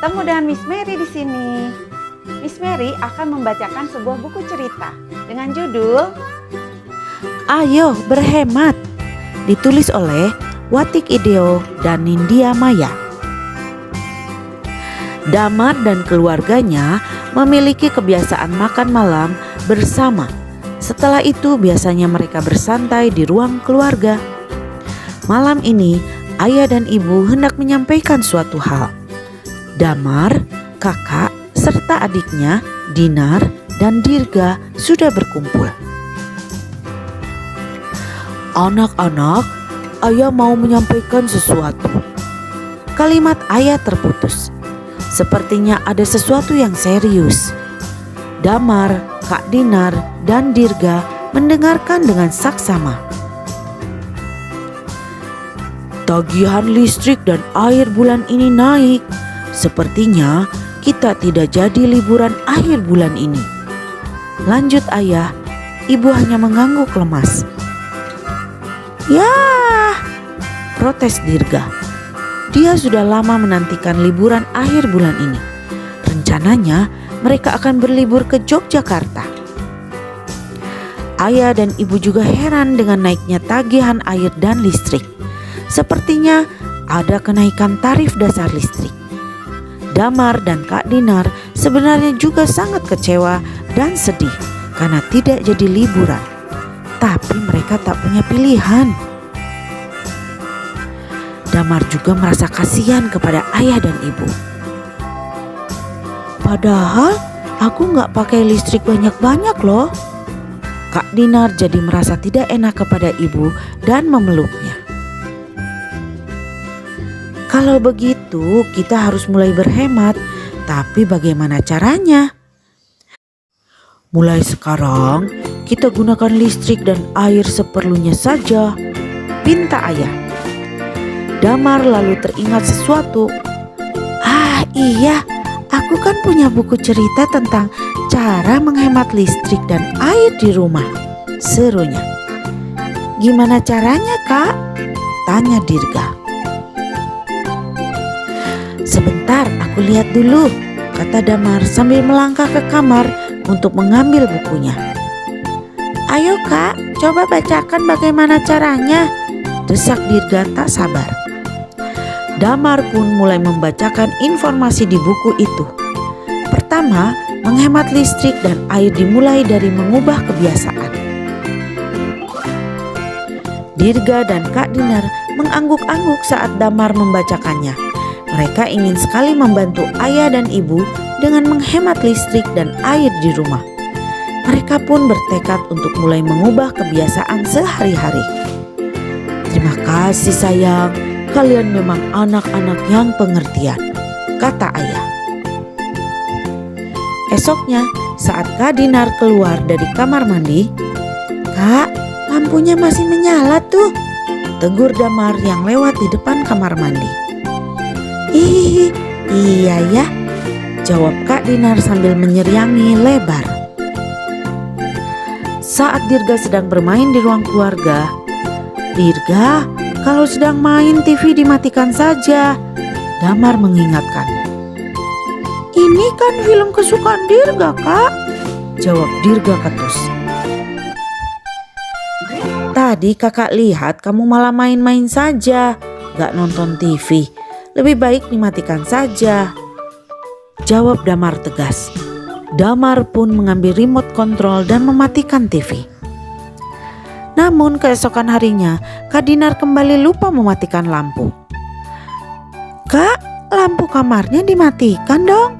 Bertemu dengan Miss Mary di sini. Miss Mary akan membacakan sebuah buku cerita dengan judul Ayo Berhemat, ditulis oleh Watik Ideo dan Nindya Maya. Damar dan keluarganya memiliki kebiasaan makan malam bersama. Setelah itu biasanya mereka bersantai di ruang keluarga. Malam ini ayah dan ibu hendak menyampaikan suatu hal. Damar, kakak, serta adiknya Dinar dan Dirga sudah berkumpul. Anak-anak, ayah mau menyampaikan sesuatu. Kalimat ayah terputus. Sepertinya ada sesuatu yang serius. Damar, Kak Dinar, dan Dirga mendengarkan dengan saksama. Tagihan listrik dan air bulan ini naik. Sepertinya kita tidak jadi liburan akhir bulan ini. Lanjut ayah, ibu hanya mengangguk lemas. Yah, protes Dirga. Dia sudah lama menantikan liburan akhir bulan ini. Rencananya mereka akan berlibur ke Yogyakarta. Ayah dan ibu juga heran dengan naiknya tagihan air dan listrik. Sepertinya ada kenaikan tarif dasar listrik. Damar dan Kak Dinar sebenarnya juga sangat kecewa dan sedih karena tidak jadi liburan. Tapi mereka tak punya pilihan. Damar juga merasa kasihan kepada ayah dan ibu. Padahal aku gak pakai listrik banyak-banyak loh. Kak Dinar jadi merasa tidak enak kepada ibu dan memeluknya. Kalau begitu kita harus mulai berhemat, tapi bagaimana caranya? Mulai sekarang kita gunakan listrik dan air seperlunya saja, pinta ayah. Damar lalu teringat sesuatu. Ah iya, aku kan punya buku cerita tentang cara menghemat listrik dan air di rumah, serunya. Gimana caranya, Kak? Tanya Dirga. Sebentar, aku lihat dulu, kata Damar sambil melangkah ke kamar untuk mengambil bukunya. Ayo Kak, coba bacakan bagaimana caranya, desak Dirga tak sabar. Damar pun mulai membacakan informasi di buku itu. Pertama, menghemat listrik dan air dimulai dari mengubah kebiasaan. Dirga dan Kak Dinar mengangguk-angguk saat Damar membacakannya. Mereka ingin sekali membantu ayah dan ibu dengan menghemat listrik dan air di rumah. Mereka pun bertekad untuk mulai mengubah kebiasaan sehari-hari. Terima kasih sayang, kalian memang anak-anak yang pengertian, kata ayah. Esoknya saat Kak Dinar keluar dari kamar mandi, Kak, lampunya masih menyala tuh, tegur Damar yang lewat di depan kamar mandi. Ih, iya ya, jawab Kak Dinar sambil menyeriangi lebar. Saat Dirga sedang bermain di ruang keluarga, Dirga, kalau sedang main TV dimatikan saja, Damar mengingatkan. Ini kan film kesukaan Dirga, Kak, jawab Dirga ketus. Tadi kakak lihat kamu malah main-main saja, gak nonton TV. Lebih baik dimatikan saja, jawab Damar tegas. Damar pun mengambil remote kontrol dan mematikan TV. Namun keesokan harinya, Kak Dinar kembali lupa mematikan lampu. Kak, lampu kamarnya dimatikan dong,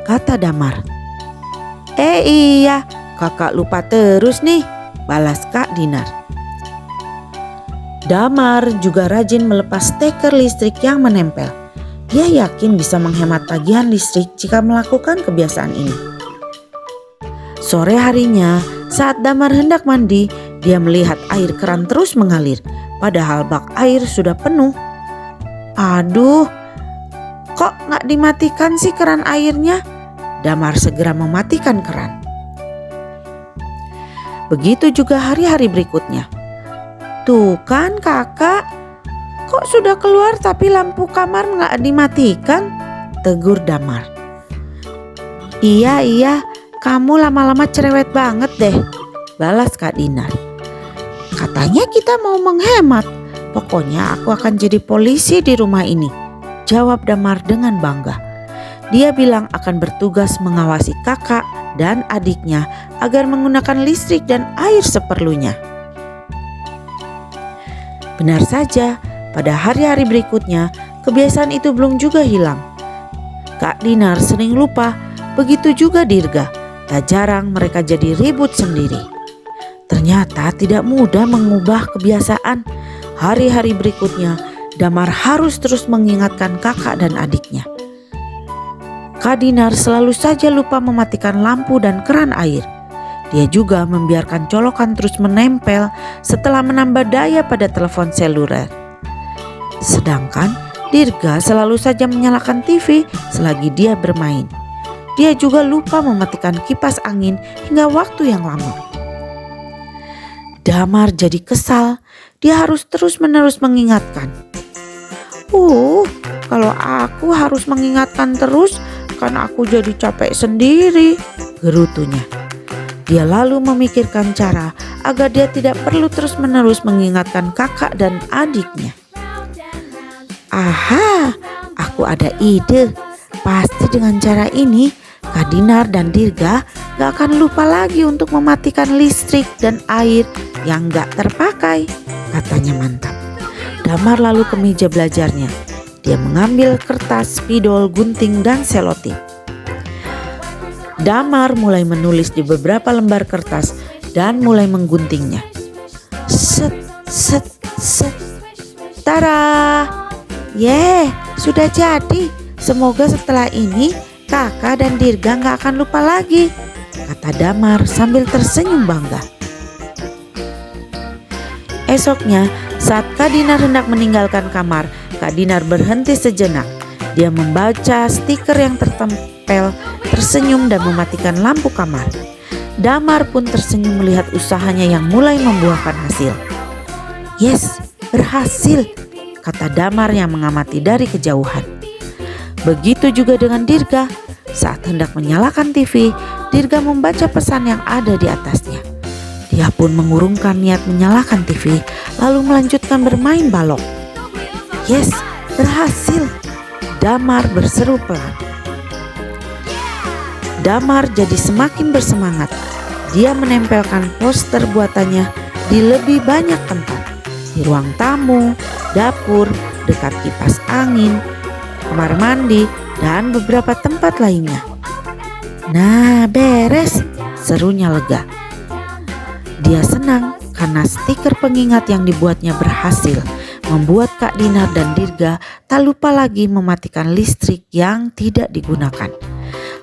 kata Damar. Iya, kakak lupa terus nih, balas Kak Dinar. Damar juga rajin melepas steker listrik yang menempel. Dia yakin bisa menghemat tagihan listrik jika melakukan kebiasaan ini. Sore harinya, saat Damar hendak mandi, dia melihat air keran terus mengalir, padahal bak air sudah penuh. Aduh, kok gak dimatikan sih keran airnya? Damar segera mematikan keran. Begitu juga hari-hari berikutnya. Tuh kan kakak, kok sudah keluar tapi lampu kamar gak dimatikan? tegur Damar. Iya, kamu lama-lama cerewet banget deh, balas Kak Dinar. Katanya kita mau menghemat. Pokoknya aku akan jadi polisi di rumah ini, jawab Damar dengan bangga. Dia bilang akan bertugas mengawasi kakak dan adiknya agar menggunakan listrik dan air seperlunya. Benar saja, pada hari-hari berikutnya kebiasaan itu belum juga hilang. Kak Dinar sering lupa, begitu juga Dirga. Tak jarang mereka jadi ribut sendiri. Ternyata tidak mudah mengubah kebiasaan. Hari-hari berikutnya, Damar harus terus mengingatkan kakak dan adiknya. Kak Dinar selalu saja lupa mematikan lampu dan keran air. Dia juga membiarkan colokan terus menempel setelah menambah daya pada telepon seluler. Sedangkan Dirga selalu saja menyalakan TV selagi dia bermain. Dia juga lupa mematikan kipas angin hingga waktu yang lama. Damar jadi kesal. Dia harus terus-menerus mengingatkan. Kalau aku harus mengingatkan terus, kan aku jadi capek sendiri, gerutunya. Dia lalu memikirkan cara agar dia tidak perlu terus-menerus mengingatkan kakak dan adiknya. Aha, aku ada ide. Pasti dengan cara ini, Kak Dinar dan Dirga gak akan lupa lagi untuk mematikan listrik dan air yang gak terpakai, katanya mantap. Damar lalu ke meja belajarnya. Dia mengambil kertas, spidol, gunting, dan selotip. Damar mulai menulis di beberapa lembar kertas dan mulai mengguntingnya. Set, set, set. Tara! Yeay, sudah jadi. Semoga setelah ini kakak dan Dirga gak akan lupa lagi, kata Damar sambil tersenyum bangga. Esoknya, saat Kak Dinar hendak meninggalkan kamar, Kak Dinar berhenti sejenak. Dia membaca stiker yang tertempel, tersenyum dan mematikan lampu kamar. Damar pun tersenyum melihat usahanya yang mulai membuahkan hasil. Yes, berhasil, kata Damar yang mengamati dari kejauhan. Begitu juga dengan Dirga. Saat hendak menyalakan TV, Dirga membaca pesan yang ada di atasnya. Dia pun mengurungkan niat menyalakan TV, lalu melanjutkan bermain balok. Yes, berhasil, Damar berseru pelan. Damar jadi semakin bersemangat. Dia menempelkan poster buatannya di lebih banyak tempat. Di ruang tamu, dapur, dekat kipas angin, kamar mandi, dan beberapa tempat lainnya. Nah, beres, serunya lega. Dia senang karena stiker pengingat yang dibuatnya berhasil membuat Kak Dinar dan Dirga tak lupa lagi mematikan listrik yang tidak digunakan.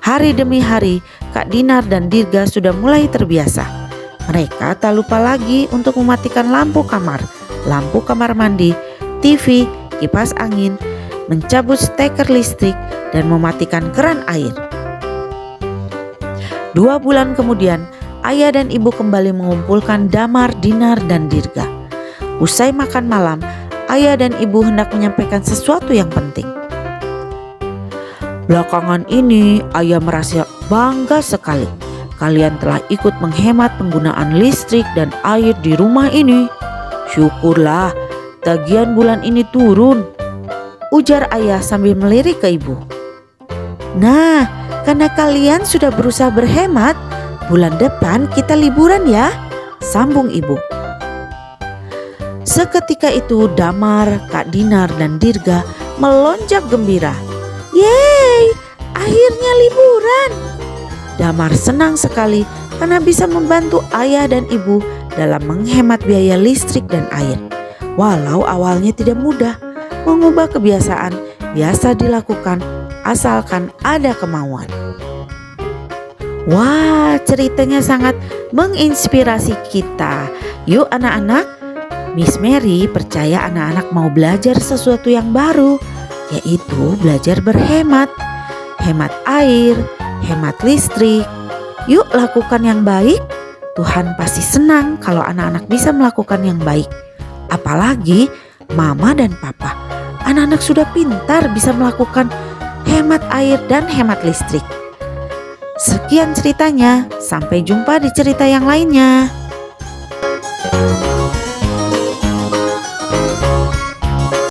Hari demi hari, Kak Dinar dan Dirga sudah mulai terbiasa. Mereka tak lupa lagi untuk mematikan lampu kamar mandi, TV, kipas angin, mencabut steker listrik, dan mematikan keran air. 2 bulan kemudian, ayah dan ibu kembali mengumpulkan Damar, Dinar, dan Dirga. Usai makan malam, ayah dan ibu hendak menyampaikan sesuatu yang penting. Belakangan ini, ayah merasa bangga sekali. Kalian telah ikut menghemat penggunaan listrik dan air di rumah ini. Syukurlah, tagihan bulan ini turun, ujar ayah sambil melirik ke ibu. Nah, karena kalian sudah berusaha berhemat, bulan depan kita liburan ya, sambung ibu. Seketika itu Damar, Kak Dinar, dan Dirga melonjak gembira. Yeay, akhirnya liburan. Damar senang sekali karena bisa membantu ayah dan ibu dalam menghemat biaya listrik dan air. Walau awalnya tidak mudah, mengubah kebiasaan biasa dilakukan asalkan ada kemauan. Wah, ceritanya sangat menginspirasi kita. Yuk anak-anak, Miss Mary percaya anak-anak mau belajar sesuatu yang baru, yaitu belajar berhemat. Hemat air, hemat listrik. Yuk lakukan yang baik. Tuhan pasti senang kalau anak-anak bisa melakukan yang baik. Apalagi mama dan papa. Anak-anak sudah pintar bisa melakukan hemat air dan hemat listrik. Sekian ceritanya, sampai jumpa di cerita yang lainnya.